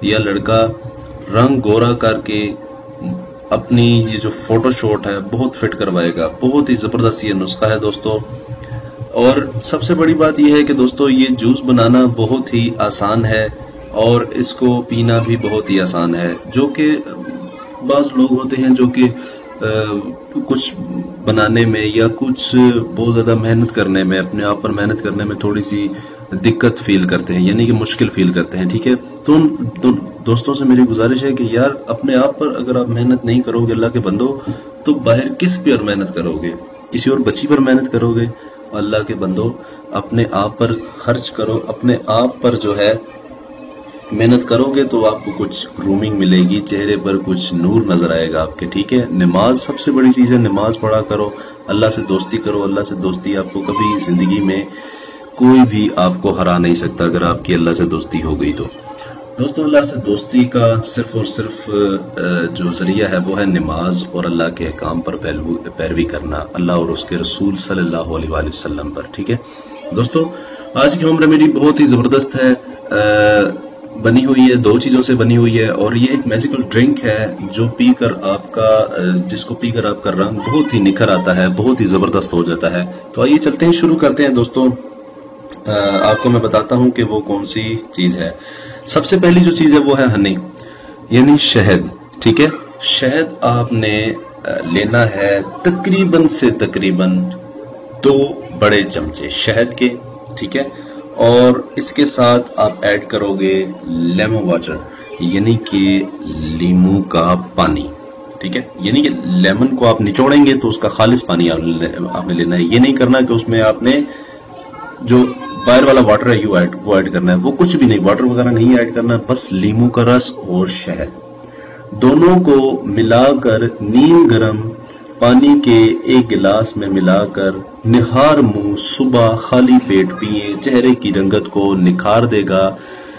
یا لڑکا رنگ گورا کر کے اپنی یہ جو فوٹو شوٹ ہے بہت فٹ کروائے گا. بہت ہی زبردست یہ نسخہ ہے دوستو. اور سب سے بڑی بات یہ ہے کہ دوستو یہ جوس بنانا بہت ہی آسان ہے اور اس کو پینا بھی بہت ہی آسان ہے. جو کہ بعض لوگ ہوتے ہیں جو کہ کچھ بنانے میں یا کچھ بہت زیادہ محنت کرنے میں، اپنے آپ پر محنت کرنے میں تھوڑی سی دقت فیل کرتے ہیں، یعنی کہ مشکل فیل کرتے ہیں. ٹھیک ہے، تو ان دوستوں سے میری گزارش ہے کہ یار اپنے آپ پر اگر آپ محنت نہیں کرو گے اللہ کے بندو، تو باہر کس پر محنت کرو گے؟ کسی اور بچی پر محنت کرو گے؟ اللہ کے بندو اپنے آپ پر خرچ کرو، اپنے آپ پر جو ہے محنت کرو گے تو آپ کو کچھ گرومنگ ملے گی، چہرے پر کچھ نور نظر آئے گا آپ کے. ٹھیک ہے، نماز سب سے بڑی چیز ہے، نماز پڑھا کرو، اللہ سے دوستی کرو. اللہ سے دوستی آپ کو کبھی زندگی میں کوئی بھی آپ کو ہرا نہیں سکتا اگر آپ کی اللہ سے دوستی ہو گئی تو. دوستو اللہ سے دوستی کا صرف اور صرف جو ذریعہ ہے وہ ہے نماز اور اللہ کے احکام پر پیروی کرنا، اللہ اور اس کے رسول صلی اللہ علیہ وآلہ وسلم پر. ٹھیک ہے دوستو، آج کی ہوم ریمیڈی بہت ہی زبردست ہے، بنی ہوئی ہے 2 چیزوں سے بنی ہوئی ہے، اور یہ ایک میجیکل ڈرنک ہے جو پی کر آپ کا جس کو پی کر آپ کا رنگ بہت ہی نکھر آتا ہے، بہت ہی زبردست ہو جاتا ہے. تو آئیے چلتے ہیں، شروع کرتے ہیں دوستو. آپ کو میں بتاتا ہوں کہ وہ کون سی چیز ہے. سب سے پہلی جو چیز ہے وہ ہے ہنی، یعنی شہد. ٹھیک ہے، شہد آپ نے لینا ہے تقریباً 2 بڑے چمچے شہد کے. ٹھیک ہے، اور اس کے ساتھ آپ ایڈ کرو گے لیمن واٹر، یعنی کہ لیمو کا پانی. ٹھیک ہے، یعنی کہ لیمن کو آپ نچوڑیں گے تو اس کا خالص پانی آپ نے لینا ہے. یہ نہیں کرنا کہ اس میں آپ نے جو باہر والا واٹر ہے وہ ایڈ کرنا ہے، وہ کچھ بھی نہیں، واٹر وغیرہ نہیں ایڈ کرنا، بس لیمو کا رس اور شہد دونوں کو ملا کر نیم گرم پانی کے 1 گلاس میں ملا کر نہار منہ صبح خالی پیٹ پیئیں. چہرے کی رنگت کو نکھار دے گا،